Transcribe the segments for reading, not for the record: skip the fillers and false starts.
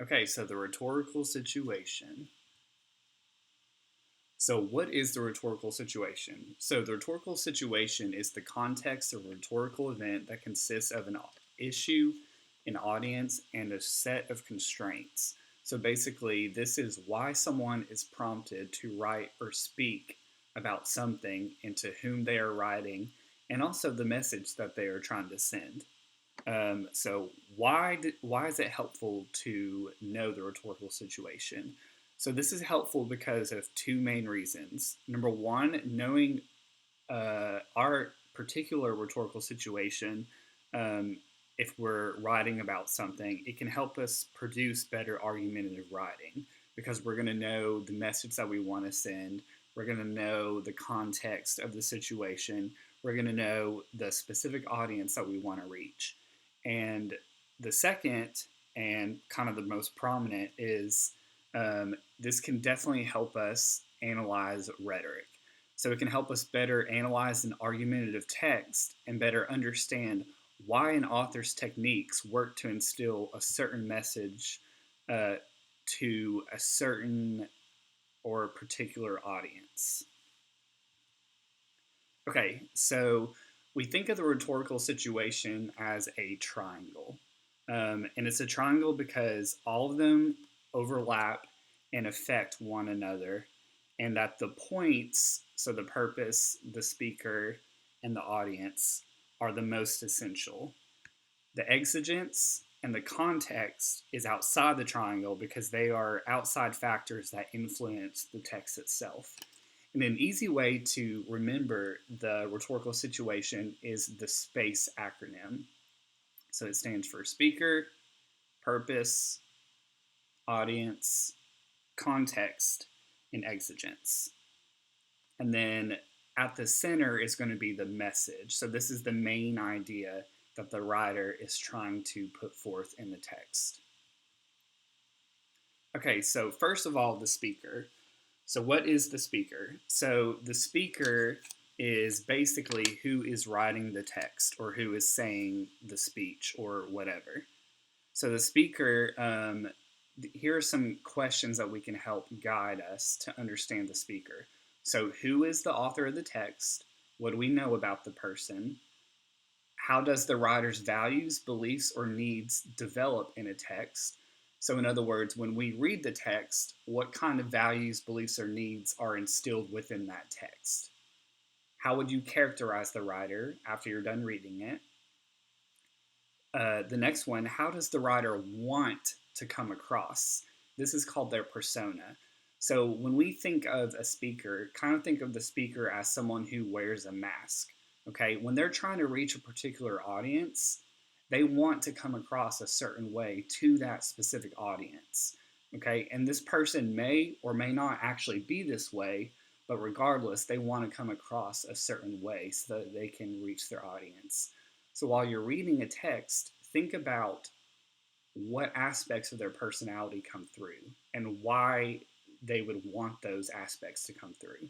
Okay, so the rhetorical situation. So, what is the rhetorical situation? So, the rhetorical situation is the context of a rhetorical event that consists of an issue, an audience, and a set of constraints. So, basically, this is why someone is prompted to write or speak about something and to whom they are writing, and also the message that they are trying to send. So why is it helpful to know the rhetorical situation? So this is helpful because of two main reasons. Number one, knowing our particular rhetorical situation, um, if we're writing about something, it can help us produce better argumentative writing because we're going to know the message that we want to send. We're going to know the context of the situation. We're going to know the specific audience that we want to reach. And the second, and kind of the most prominent, is this can definitely help us analyze rhetoric. So it can help us better analyze an argumentative text and better understand why an author's techniques work to instill a certain message uh, to a certain or particular audience. Okay, so we think of the rhetorical situation as a triangle. And it's a triangle because all of them overlap and affect one another, and that the points, so the purpose, the speaker, and the audience, are the most essential. The exigence and the context is outside the triangle because they are outside factors that influence the text itself. And an easy way to remember the rhetorical situation is the SPACE acronym. So it stands for speaker, purpose, audience, context, and exigence. And then at the center is going to be the message. So this is the main idea that the writer is trying to put forth in the text. Okay, so first of all, the speaker. So, what is the speaker? So, the speaker is basically who is writing the text or who is saying the speech or whatever. So, the speaker, here are some questions that we can help guide us to understand the speaker. So, who is the author of the text? What do we know about the person? How does the writer's values, beliefs, or needs develop in a text? So, in other words, when we read the text, what kind of values, beliefs, or needs are instilled within that text? How would you characterize the writer after you're done reading it? The next one, how does the writer want to come across? This is called their persona. So, when we think of a speaker, kind of think of the speaker as someone who wears a mask. Okay, when they're trying to reach a particular audience, they want to come across a certain way to that specific audience. Okay, and this person may or may not actually be this way, but regardless, they want to come across a certain way so that they can reach their audience. So while you're reading a text, think about what aspects of their personality come through and why they would want those aspects to come through.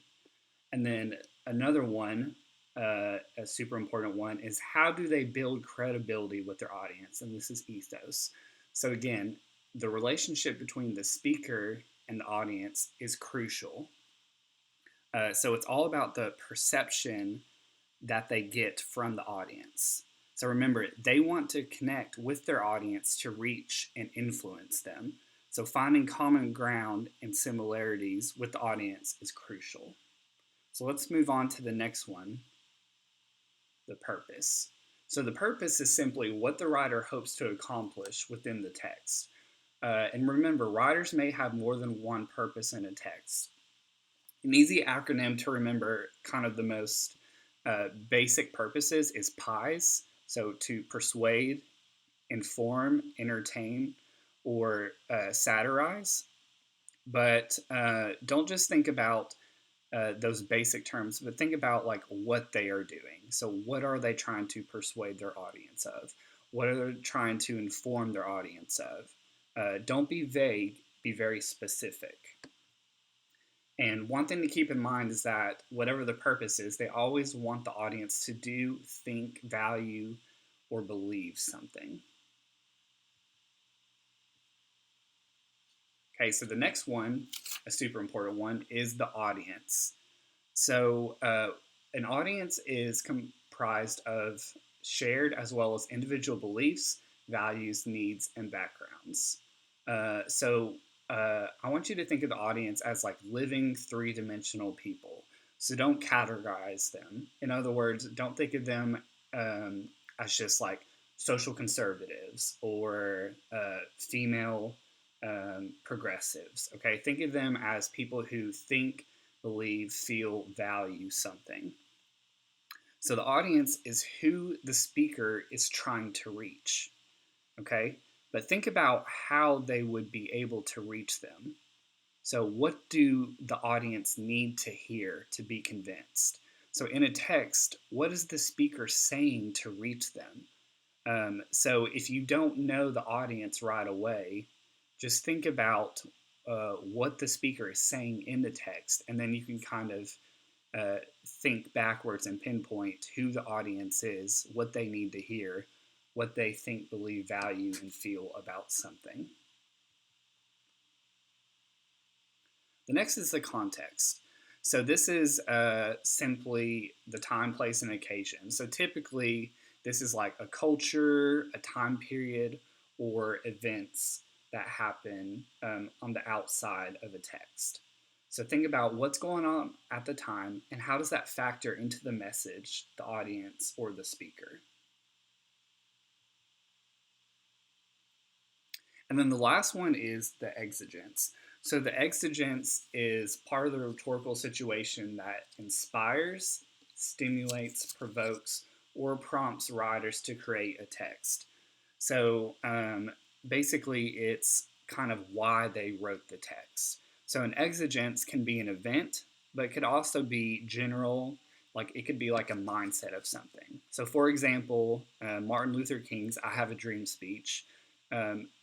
And then another one, a super important one, is how do they build credibility with their audience? And this is ethos. So again, the relationship between the speaker and the audience is crucial. So it's all about the perception that they get from the audience. So remember, they want to connect with their audience to reach and influence them. So finding common ground and similarities with the audience is crucial. So let's move on to the next one, the purpose. So the purpose is simply what the writer hopes to accomplish within the text. And remember, writers may have more than one purpose in a text. An easy acronym to remember, kind of the most basic purposes, is PIES. So to persuade, inform, entertain, or satirize. But don't just think about those basic terms, but think about like what they are doing. So what are they trying to persuade their audience of? What are they trying to inform their audience of? Don't be vague, be very specific. And one thing to keep in mind is that whatever the purpose is, they always want the audience to do, think, value, or believe something. Okay, so the next one, a super important one, is the audience. So, an audience is comprised of shared as well as individual beliefs, values, needs, and backgrounds. I want you to think of the audience as like living three-dimensional people. So don't categorize them. In other words, don't think of them as just like social conservatives or female progressives. Okay, think of them as people who think, believe, feel, value something. So the audience is who the speaker is trying to reach. Okay, but think about how they would be able to reach them. So, what do the audience need to hear to be convinced? So, in a text, what is the speaker saying to reach them? So if you don't know the audience right away, just think about what the speaker is saying in the text, and then you can kind of think backwards and pinpoint who the audience is, what they need to hear, what they think, believe, value, and feel about something. The next is the context. So this is simply the time, place, and occasion. So typically, this is like a culture, a time period, or events that happen on the outside of a text. So think about what's going on at the time and how does that factor into the message, the audience, or the speaker. And then the last one is the exigence. So the exigence is part of the rhetorical situation that inspires, stimulates, provokes, or prompts writers to create a text. So basically, it's kind of why they wrote the text. So an exigence can be an event, but it could also be general, like it could be like a mindset of something. So, for example, Martin Luther King's "I Have a Dream" speech.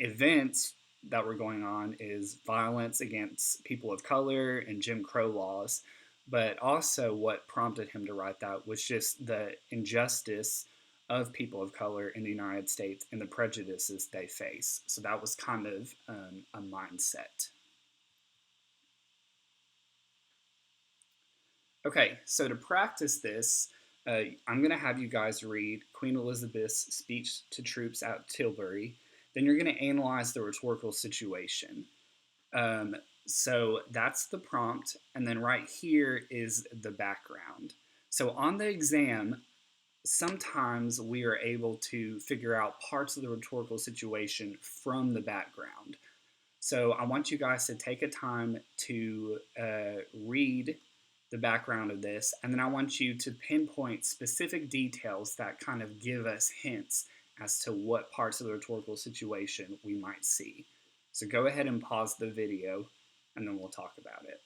Events that were going on is violence against people of color and Jim Crow laws, but also what prompted him to write that was just the injustice of people of color in the United States and the prejudices they face. So that was kind of a mindset. Okay, so to practice this, I'm going to have you guys read Queen Elizabeth's speech to troops at Tilbury. Then you're going to analyze the rhetorical situation. Um, so that's the prompt, and then right here is the background. So on the exam, sometimes we are able to figure out parts of the rhetorical situation from the background. So I want you guys to take a time to read the background of this, and then I want you to pinpoint specific details that kind of give us hints as to what parts of the rhetorical situation we might see. So go ahead and pause the video, and then we'll talk about it.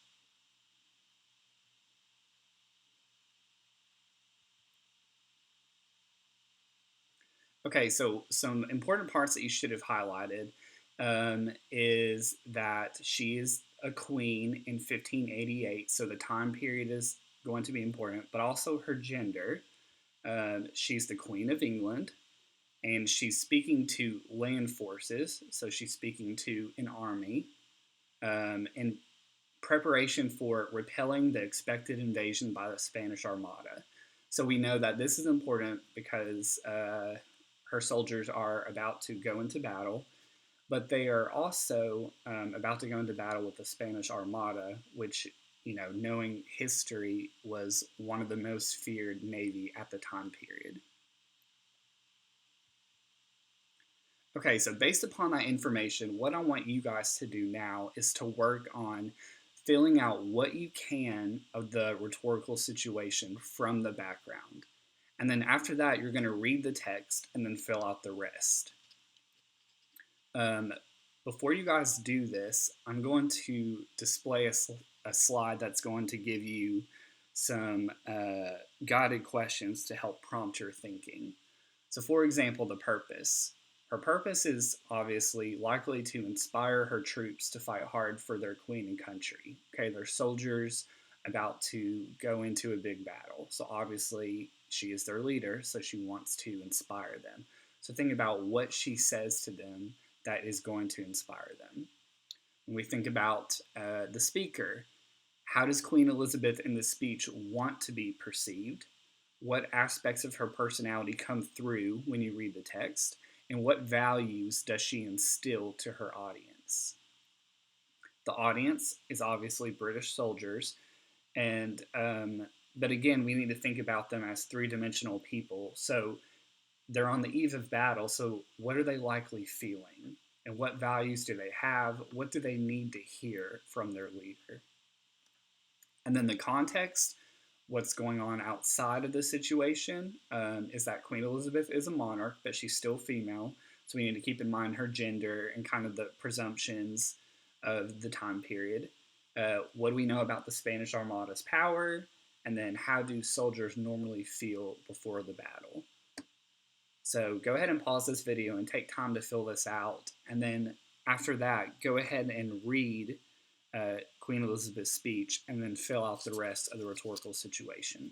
Okay, so some important parts that you should have highlighted is that she is a queen in 1588, so the time period is going to be important, but also her gender. She's the Queen of England, and she's speaking to land forces, so she's speaking to an army in preparation for repelling the expected invasion by the Spanish Armada. So we know that this is important because her soldiers are about to go into battle, but they are also about to go into battle with the Spanish Armada, which, you know, knowing history, was one of the most feared navy at the time period. Okay, so based upon that information, what I want you guys to do now is to work on filling out what you can of the rhetorical situation from the background. And then after that, you're going to read the text and then fill out the rest. Um, Before you guys do this, I'm going to display a slide that's going to give you some guided questions to help prompt your thinking. So, for example, the purpose. Her purpose is obviously likely to inspire her troops to fight hard for their queen and country. Okay, they're soldiers about to go into a big battle. So, obviously, she is their leader, so she wants to inspire them. So, think about what she says to them that is going to inspire them. When we think about the speaker, how does Queen Elizabeth in the speech want to be perceived? What aspects of her personality come through when you read the text? And what values does she instill to her audience? The audience is obviously British soldiers, and but again, we need to think about them as three-dimensional people. So they're on the eve of battle. So what are they likely feeling? And what values do they have? What do they need to hear from their leader? And then the context, what's going on outside of the situation, is that Queen Elizabeth is a monarch, but she's still female. So we need to keep in mind her gender and kind of the presumptions of the time period. What do we know about the Spanish Armada's power? And then how do soldiers normally feel before the battle? So go ahead and pause this video and take time to fill this out. And then after that, go ahead and read Queen Elizabeth's speech and then fill out the rest of the rhetorical situation.